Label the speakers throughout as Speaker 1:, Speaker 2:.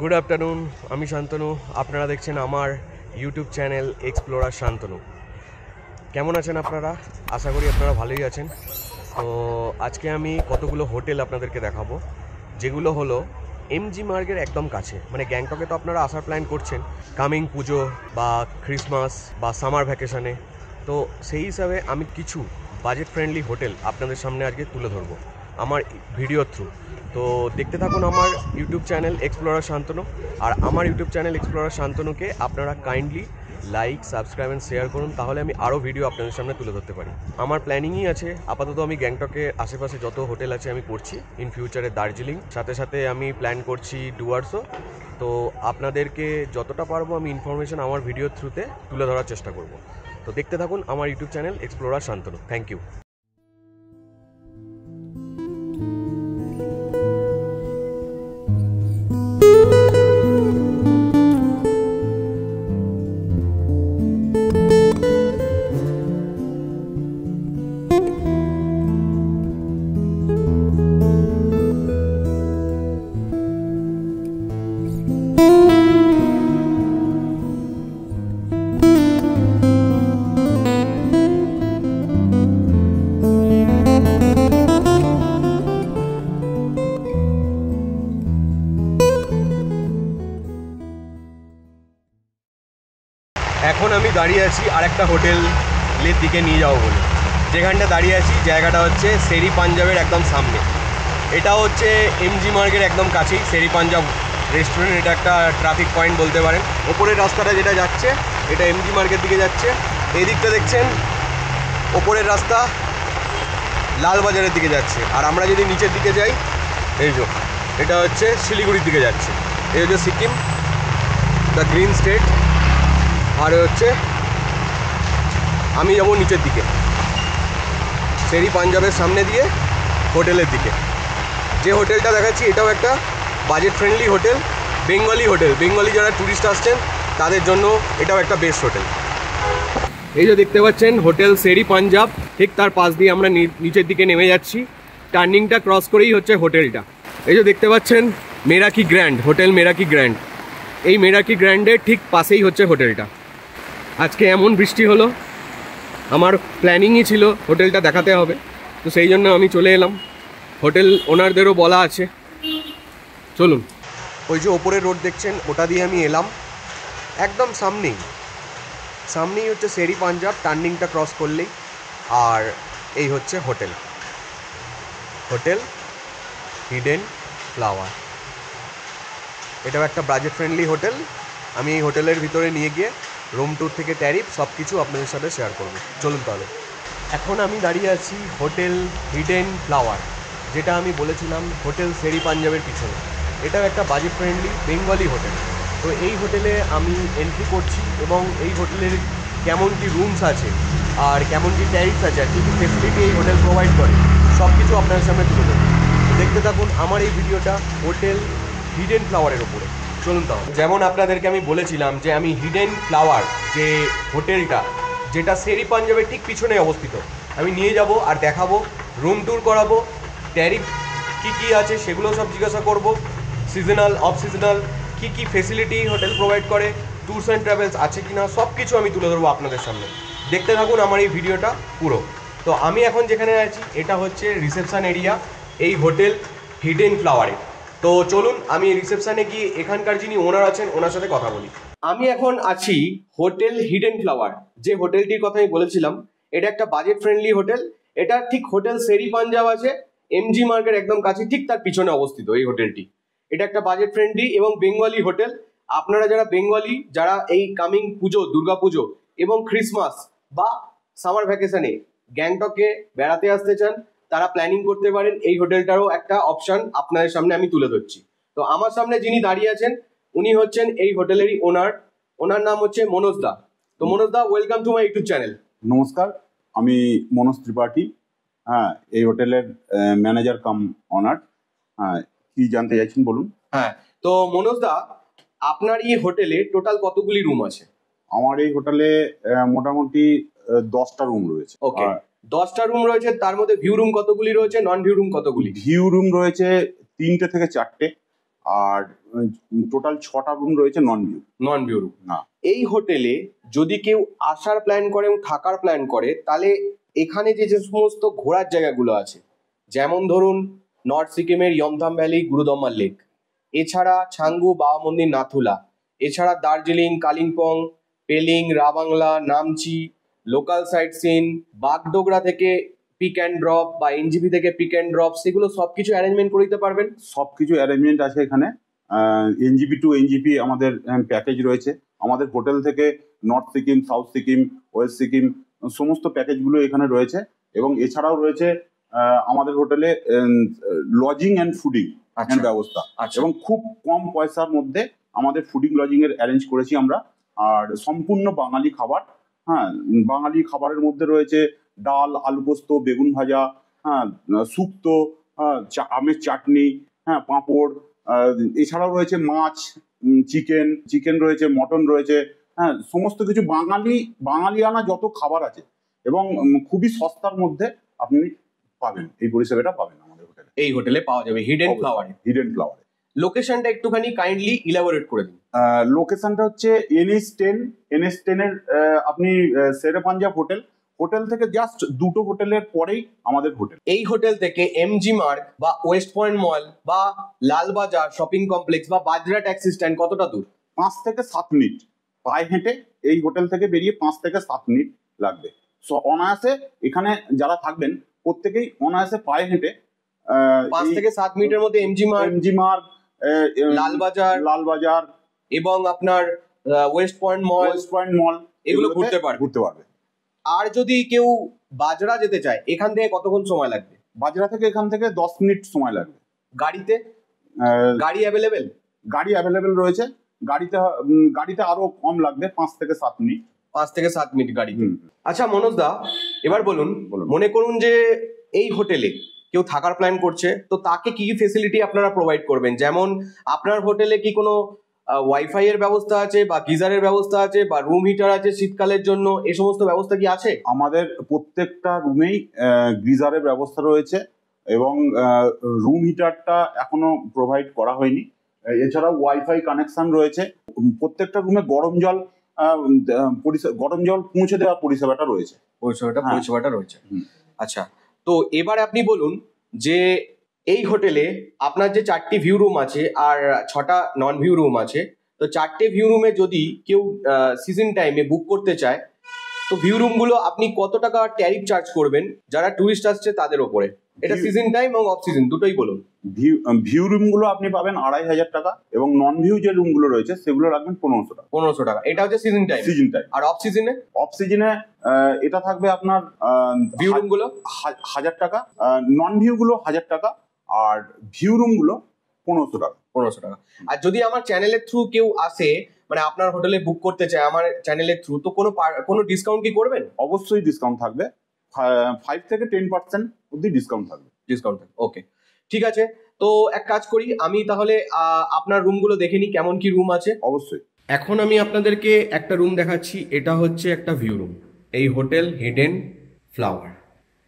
Speaker 1: Good afternoon আমি শান্তনু আপনারা দেখছেন আমার ইউটিউব চ্যানেল এক্সপ্লোরার শান্তনু। কেমন আছেন আপনারা? আশা করি আপনারা ভালোই আছেন। তো আজকে আমি কতগুলো হোটেল আপনাদেরকে দেখাবো, যেগুলো হলো এমজি মার্গের একদম কাছে। মানে গ্যাংটকে তো আপনারা আসার প্ল্যান করছেন কামিং পুজো বা ক্রিসমাস বা সামার ভ্যাকেশনে, তো সেই হিসাবে আমি কিছু বাজেট ফ্রেন্ডলি হোটেল আপনাদের সামনে আজকে তুলে ধরবো আমার ভিডিও থ্রু। তো দেখতে থাকুন আমার ইউটিউব চ্যানেল এক্সপ্লোরার শান্তনু। আর আমার ইউটিউব চ্যানেল এক্সপ্লোরার শান্তনুকে আপনারা kindly like, subscribe and share করুন, তাহলে আমি আরও ভিডিও আপনাদের সামনে তুলে ধরতে পারি। আমার প্ল্যানিংই আছে আপাতত আমি গ্যাংটকে আশেপাশে যত হোটেল আছে আমি করছি, ইন ফিউচারে দার্জিলিং, সাথে সাথে আমি প্ল্যান করছি ডুয়ার্সও। তো আপনাদেরকে যতটা পারবো আমি ইনফরমেশন আমার ভিডিওর থ্রুতে তুলে ধরার চেষ্টা করব। তো দেখতে থাকুন আমার YouTube channel explorer Shantanu. Thank you. এখন আমি দাঁড়িয়ে আছি আর একটা হোটেলের দিকে নিয়ে যাবো বলে। যেখানটা দাঁড়িয়ে আছি জায়গাটা হচ্ছে শেরি পাঞ্জাবের একদম সামনে। এটা হচ্ছে এমজি মার্গের একদম কাছেই শেরি পাঞ্জাব রেস্টুরেন্ট। এটা একটা ট্রাফিক পয়েন্ট বলতে পারেন। ওপরের রাস্তাটা যেটা যাচ্ছে এটা এমজি মার্গের দিকে যাচ্ছে। এই দিকটা দেখছেন ওপরের রাস্তা লালবাজারের দিকে যাচ্ছে। আর আমরা যদি নিচের দিকে যাই, এই যে এটা হচ্ছে শিলিগুড়ির দিকে যাচ্ছে। এই হচ্ছে সিকিম, দ্য গ্রিন স্টেট। আর হচ্ছে আমি যাবো নিচের দিকে শেরি পাঞ্জাবের সামনে দিয়ে হোটেলের দিকে। যে হোটেলটা দেখাচ্ছি এটাও একটা budget friendly hotel, Bengali hotel. Bengali যারা ট্যুরিস্ট আসছেন তাদের জন্য এটাও একটা বেস্ট হোটেল। এই যে দেখতে পাচ্ছেন হোটেল শেরি পাঞ্জাব, ঠিক তার পাশ দিয়ে আমরা নিচের দিকে নেমে যাচ্ছি। টার্নিংটা ক্রস করেই হচ্ছে হোটেলটা। এই যে দেখতে পাচ্ছেন মেরাকি গ্র্যান্ড হোটেল, মেরাকি গ্র্যান্ড। এই মেরাকি গ্র্যান্ডের ঠিক পাশেই হচ্ছে হোটেলটা। আজকে এমন বৃষ্টি হলো, আমার প্ল্যানিংই ছিল হোটেলটা দেখাতে হবে, তো সেই জন্য আমি চলে এলাম। হোটেল ওনারদেরও বলা আছে, চলুন। ওই যে ওপরে রোড দেখছেন ওটা দিয়ে আমি এলাম, একদম সামনেই হচ্ছে শেরি পাঞ্জাব। টার্নিংটা ক্রস করলেই আর এই হচ্ছে হোটেল হিডেন ফ্লাওয়ার। এটাও একটা বাজেট ফ্রেন্ডলি হোটেল। আমি এই হোটেলের ভিতরে নিয়ে গিয়ে রুম ট্যুর থেকে ট্যারিফ সব কিছু আপনাদের সাথে শেয়ার করব। চলুন তাহলে। এখন আমি দাঁড়িয়ে আছি হোটেল হিডেন ফ্লাওয়ার, যেটা আমি বলেছিলাম হোটেল শেরি পাঞ্জাবের পিছনে। এটাও একটা বাজেট ফ্রেন্ডলি বেঙ্গলি হোটেল। তো এই হোটেলে আমি এন্ট্রি করছি এবং এই হোটেলের কেমন কি রুমস আছে আর কেমন কি ট্যারিফ আছে আর কী কী ফেসিলিটি এই হোটেল প্রোভাইড করে সব কিছু আপনাদের সামনে তুলে দেবো। দেখতে থাকুন আমার এই ভিডিওটা হোটেল হিডেন ফ্লাওয়ারের ওপরে। চলুন তাও। যেমন আপনাদেরকে আমি বলেছিলাম যে আমি হিডেন ফ্লাওয়ার যে হোটেলটা, যেটা শেরি পাঞ্জাবের ঠিক পিছনে অবস্থিত, আমি নিয়ে যাব আর দেখাবো, রুম ট্যুর করাবো, ট্যারিফ কী আছে সেগুলো সব জিজ্ঞাসা করব, সিজনাল অফ সিজনাল কী কী ফেসিলিটি হোটেল প্রোভাইড করে, ট্যুরস অ্যান্ড ট্রাভেলস আছে কি না, সব কিছু আমি তুলে ধরবো আপনাদের সামনে। দেখতে থাকুন আমার এই ভিডিওটা পুরো। তো আমি এখন যেখানে আছি এটা হচ্ছে রিসেপশন এরিয়া এই হোটেল হিডেন ফ্লাওয়ারে। তো চলুন আমি রিসেপশনে গিয়ে এখানকার যিনি ওনার আছেন ওনার সাথে কথা বলি। আমি এখন আছি হোটেল হিডেন ফ্লাওয়ার, যে হোটেলটির কথা আমি বলেছিলাম। এটা একটা বাজেট ফ্রেন্ডলি হোটেল। এটা ঠিক হোটেল শেরি পাঞ্জাব আছে এমজি মার্গের একদম কাছে, ঠিক তার পিছনে অবস্থিত এই হোটেলটি। এটা একটা বাজেট ফ্রেন্ডলি এবং বেঙ্গলি হোটেল। আপনারা যারা বেঙ্গলি, যারা এই কামিং পুজো, দুর্গা পুজো এবং ক্রিসমাস বা সামার ভ্যাকেশনে গ্যাংটকে বেড়াতে আসতে চান, তারা প্ল্যানিং করতে পারেন। এই হোটেলটারও একটা অপশন আপনাদের সামনে আমি তুলে ধরছি। তো আমার সামনে যিনি দাঁড়িয়ে আছেন উনি হচ্ছেন এই হোটেলেরই ওনার নাম হচ্ছে মনোজ দা। তো Manoj da, welcome to my YouTube channel.
Speaker 2: নমস্কার, আমি মনোজ ত্রিপাঠী, হ্যাঁ, এই হোটেলের ম্যানেজার কাম অনার। হ্যাঁ, কি জানতে চাইছেন বলুন।
Speaker 1: হ্যাঁ, তো মনোজ দা, আপনার এই হোটেলে টোটাল কতগুলি রুম আছে?
Speaker 2: আমার এই হোটেলে মোটামুটি 10টা রুম রয়েছে।
Speaker 1: ওকে, 10টা রুম রয়েছে। তার মধ্যে ভিউ রুম কতগুলি রয়েছে, নন ভিউ রুম কতগুলি?
Speaker 2: ভিউ রুম রয়েছে 3টে থেকে 4টে, আর টোটাল 6টা রুম রয়েছে
Speaker 3: নন ভিউ রুম।
Speaker 2: হ্যাঁ।
Speaker 3: এই হোটেলে যদি কেউ আসার প্ল্যান করে এবং থাকার প্ল্যান করে, তাহলে এখানে যে যে সমস্ত ঘোরার জায়গাগুলো আছে, যেমন ধরুন নর্থ সিকিমের ইয়মথাম ভ্যালি, গুরুদম্মা লেক, এছাড়া ছাঙ্গু বাবা মন্দির, নাথুলা, এছাড়া Darjeeling, Kalimpong, Pelling, Ravangla, Namchi, local sightseeing, Bagdogra থেকে পিক অ্যান্ড ড্রপ বা এনজিপি থেকে পিক অ্যান্ড ড্রপ, সেগুলো সবকিছু অ্যারেঞ্জমেন্ট করে দিতে পারবেন।
Speaker 2: সবকিছু অ্যারেঞ্জমেন্ট আছে এখানে। এনজিপি টু এনজিপি আমাদের প্যাকেজ রয়েছে। আমাদের হোটেল থেকে north Sikkim, south Sikkim, West Sikkim সমস্ত প্যাকেজগুলো এখানে রয়েছে। এবং এছাড়াও রয়েছে আমাদের হোটেলে লজিং অ্যান্ড ফুডিং ব্যবস্থা। এবং খুব কম পয়সার মধ্যে আমাদের ফুডিং লজিং এর অ্যারেঞ্জ করেছি আমরা। আর সম্পূর্ণ বাঙালি খাবার। হ্যাঁ, বাঙালি খাবারের মধ্যে রয়েছে ডাল, আলু পোস্ত, বেগুন ভাজা, হ্যাঁ, শুক্তো, আমের চাটনি, হ্যাঁ, পাঁপড়, এছাড়াও রয়েছে মাছ, চিকেন রয়েছে, মটন রয়েছে। হ্যাঁ, সমস্ত কিছু বাঙালিয়ানা যত খাবার আছে এবং খুবই সস্তার মধ্যে আপনি পাবেন, এই পরিষেবাটা পাবেন আমাদের হোটেলে।
Speaker 3: এই হোটেলে পাওয়া যাবে হিডেন ফ্লাওয়ারে। লোকেশনটা একটুখানি কাইন্ডলি ইলাবোরেট করে দিন।
Speaker 2: লোকেশনটা হচ্ছে NH10 এর আপনি শেরে পাঞ্জাব হোটেল থেকে জাস্ট 2টো হোটেলের পরেই আমাদের হোটেল।
Speaker 3: এই হোটেল থেকে এমজি মার্গ বা ওয়েস্ট পয়েন্ট মল বা লালবাজার শপিং কমপ্লেক্স বা বাজরা ট্যাক্সি স্ট্যান্ড কতটা দূর?
Speaker 2: 5 থেকে 7 মিনিট পায়ে হেঁটে এই হোটেল থেকে বেরিয়ে 5 থেকে 7 মিনিট লাগবে। সো অনায়াসে এখানে যারা থাকবেন প্রত্যেকেই অনায়াসে পায়ে হেঁটে
Speaker 3: 5 থেকে 7 মিনিটের মধ্যে এমজি মার্গ, লালবাজার এবং আপনার ওয়েস্ট পয়েন্ট মল এগুলো ঘুরতে পারবে। আর যদি কেউ বাজরা যেতে চায়, এখান থেকে কতক্ষণ সময় লাগবে?
Speaker 2: বাজরা থেকে এখান থেকে 10 মিনিট সময় লাগবে।
Speaker 3: গাড়ি
Speaker 2: অ্যাভেলেবেল রয়েছে। গাড়িতে আরো কম লাগবে, 5 থেকে 7 মিনিট
Speaker 3: গাড়িতে। আচ্ছা মনোজ দা, এবার বলুন, মনে করুন যে এই হোটেলে কেউ থাকার প্ল্যান করছে, তো তাকে কি কি ফেসিলিটি আপনারা প্রোভাইড করবেন? যেমন আপনার হোটেলে কি কোনো ওয়াইফাই এর ব্যবস্থা আছে বা গিজারের ব্যবস্থা আছে বা রুম হিটার আছে শীতকালের জন্য, এই সমস্ত ব্যবস্থা কি আছে?
Speaker 2: আমাদের প্রত্যেকটা রুমেই গিজারের ব্যবস্থা রয়েছে এবং রুম হিটারটা এখনো প্রোভাইড করা হয়নি। এছাড়াও ওয়াইফাই কানেকশন রয়েছে। প্রত্যেকটা রুমে গরম জল পৌঁছে দেওয়ার পরিষেবাটা রয়েছে।
Speaker 3: আচ্ছা, তো এবার আপনি বলুন যে এই হোটেলে আপনার যে 4টি ভিউ রুম আছে আর 6টা নন ভিউ রুম আছে, তো 4টে ভিউ রুমে যদি কেউ সিজন টাইমে বুক করতে চায়, তো ভিউ রুমগুলো আপনি কত টাকা ট্যারিফ চার্জ করবেন যারা টুরিস্ট আসছে তাদের ওপরে? এটা সিজন টাইম এবং অফ সিজন দুটোই বলুন।
Speaker 2: ভিউ রুমগুলো আপনি পাবেন 2500 টাকা এবং নন ভিউ যে রুমগুলো রয়েছে সেগুলো রাখবেন 1500 টাকা।
Speaker 3: এটা হচ্ছে সিজন টাইম। আর অফ সিজনে
Speaker 2: এটা থাকবে আপনার
Speaker 3: ভিউ রুমগুলো
Speaker 2: 1000 টাকা, নন ভিউগুলো 1000 টাকা আর ভিউ রুমগুলো 1500 টাকা।
Speaker 3: আর যদি আমার চ্যানেলের থ্রু কেউ আসে, মানে আপনার হোটেলে বুক করতে চায় আমার চ্যানেলের থ্রু, তো কোনো ডিসকাউন্ট কি করবেন?
Speaker 2: অবশ্যই ডিসকাউন্ট থাকবে। 5 থেকে 10% অবধি ডিসকাউন্ট থাকবে।
Speaker 3: ওকে, ঠিক আছে। তো এক কাজ করি, আমি তাহলে আপনার রুমগুলো দেখে নিই কেমন কি রুম আছে।
Speaker 2: অবশ্যই।
Speaker 3: এখন আমি আপনাদেরকে একটা রুম দেখাচ্ছি। এটা হচ্ছে একটা ভিউ রুম, এই হোটেল হিডেন ফ্লাওয়ার।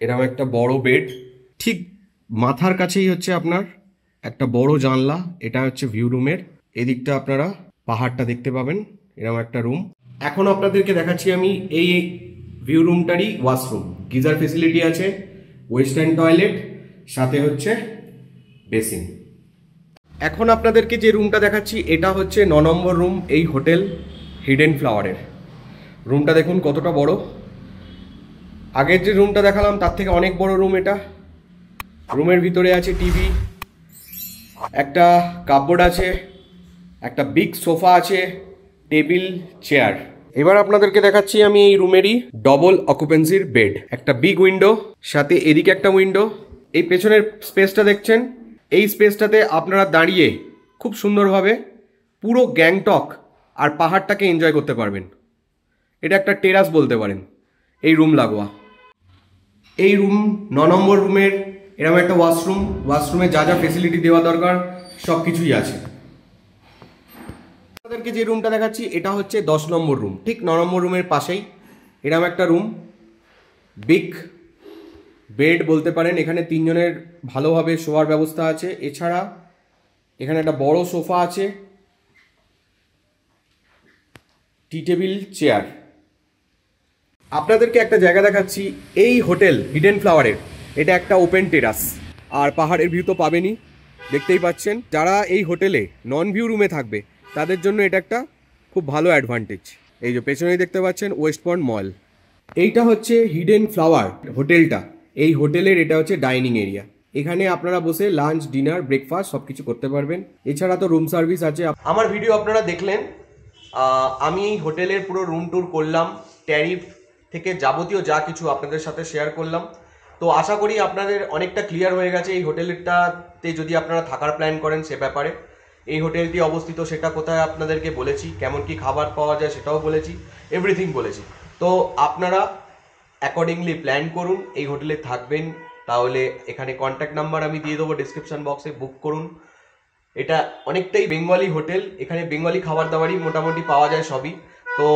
Speaker 3: এরকম একটা বড় বেড, ঠিক মাথার কাছেই হচ্ছে আপনার একটা বড় জানলা। এটা হচ্ছে ভিউ রুমের। এদিকটা আপনারা পাহাড়টা দেখতে পাবেন। এরকম একটা রুম। এখন আপনাদেরকে দেখাচ্ছি আমি এই ভিউ রুমটারই ওয়াশরুম। গিজার ফেসিলিটি আছে, ওয়েস্টার্ন টয়লেট, সাথে হচ্ছে বেসিন। এখন আপনাদেরকে যে রুমটা দেখাচ্ছি এটা হচ্ছে 9 নম্বর রুম এই হোটেল হিডেন ফ্লাওয়ারের। রুমটা দেখুন কতটা বড়। আগের যে রুমটা দেখালাম তার থেকে অনেক বড় রুম এটা। রুমের ভিতরে আছে টিভি, একটা কাপবোর্ড আছে, একটা বিগ সোফা আছে, টেবিল, চেয়ার। এবার আপনাদেরকে দেখাচ্ছি আমি এই রুমেরই ডবল অকুপেন্সির বেড। একটা বিগ উইন্ডো, সাথে এদিকে একটা উইন্ডো। এই পেছনের স্পেসটা দেখছেন, এই স্পেসটাতে আপনারা দাঁড়িয়ে খুব সুন্দরভাবে পুরো গ্যাংটক আর পাহাড়টাকে এনজয় করতে পারবেন। এটা একটা টেরাস বলতে পারেন এই রুম লাগোয়া। এই রুম 9 নম্বর রুমের এরকম একটা ওয়াশরুমে যা যা ফেসিলিটি দেওয়া দরকার সব কিছুই আছে। আপনাদেরকে যে রুমটা দেখাচ্ছি এটা হচ্ছে 10 নম্বর রুম, ঠিক 9 নম্বর রুমের পাশেই এরকম একটা রুম। বিগ বেড বলতে পারেন। এখানে 3 জনের ভালোভাবে শোয়ার ব্যবস্থা আছে। এছাড়া এখানে একটা বড় সোফা আছে, টি টেবিল, চেয়ার। আপনাদেরকে একটা জায়গা দেখাচ্ছি, এই হোটেল হিডেন ফ্লাওয়ারের এটা একটা ওপেন টেরাস, আর পাহাড়ের ভিউ তো পাবেনই, দেখতেই পাচ্ছেন। যারা এই হোটেলে নন ভিউ রুমে থাকবে তাদের জন্য এটা একটা খুব ভালো অ্যাডভান্টেজ। এই যে পেছনেই দেখতে পাচ্ছেন ওয়েস্ট পয়েন্ট মল। এইটা হচ্ছে হিডেন ফ্লাওয়ার হোটেলটা। এই হোটেলের এটা হচ্ছে ডাইনিং এরিয়া, এখানে আপনারা বসে লাঞ্চ, ডিনার, ব্রেকফাস্ট সব কিছু করতে পারবেন। এছাড়া তো রুম সার্ভিস আছে। আমার ভিডিও আপনারা দেখলেন, আমি এই হোটেলের পুরো রুম ট্যুর করলাম, ট্যারিফ থেকে যাবতীয় যা কিছু আপনাদের সাথে শেয়ার করলাম। তো আশা করি আপনাদের অনেকটা ক্লিয়ার হয়ে গেছে এই হোটেলটাতে যদি আপনারা থাকার প্ল্যান করেন সে ব্যাপারে। এই হোটেলটি অবস্থিত সেটা কোথায় আপনাদেরকে বলেছি, কেমন কি খাবার পাওয়া যায় সেটাও বলেছি, এভরিথিং বলেছি। তো আপনারা অ্যাকর্ডিংলি প্ল্যান করুন, এই হোটেলে থাকবেন তাহলে এখানে কন্ট্যাক্ট নাম্বার আমি দিয়ে দেবো ডিসক্রিপশন বক্সে, বুক করুন। এটা অনেকটাই বেঙ্গলি হোটেল, এখানে বেঙ্গলি খাবার দাবারই মোটামুটি পাওয়া যায় সবই। তো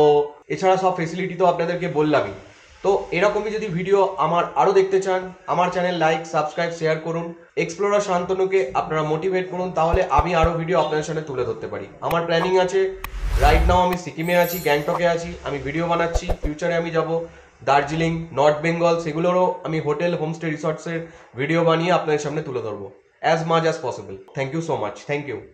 Speaker 3: এছাড়া সব ফেসিলিটি তো আপনাদেরকে বললামই। তো এরকমই যদি ভিডিও আমার আরও দেখতে চান, আমার চ্যানেল লাইক, সাবস্ক্রাইব, শেয়ার করুন। এক্সপ্লোরার শান্তনুকে আপনারা মোটিভেট করুন, তাহলে আমি আরও ভিডিও আপনাদের সামনে তুলে ধরতে পারি। আমার প্ল্যানিং আছে, রাইট নাও আমি সিকিমে আছি, গ্যাংটকে আছি, আমি ভিডিও বানাচ্ছি। ফিউচারে আমি যাব দার্জিলিং, নর্থ বেঙ্গল, সেগুলোরও আমি হোটেল, হোমস্টে, রিসর্টসের ভিডিও বানিয়ে আপনাদের সামনে তুলে ধরবো as much as possible. Thank you so much. Thank you.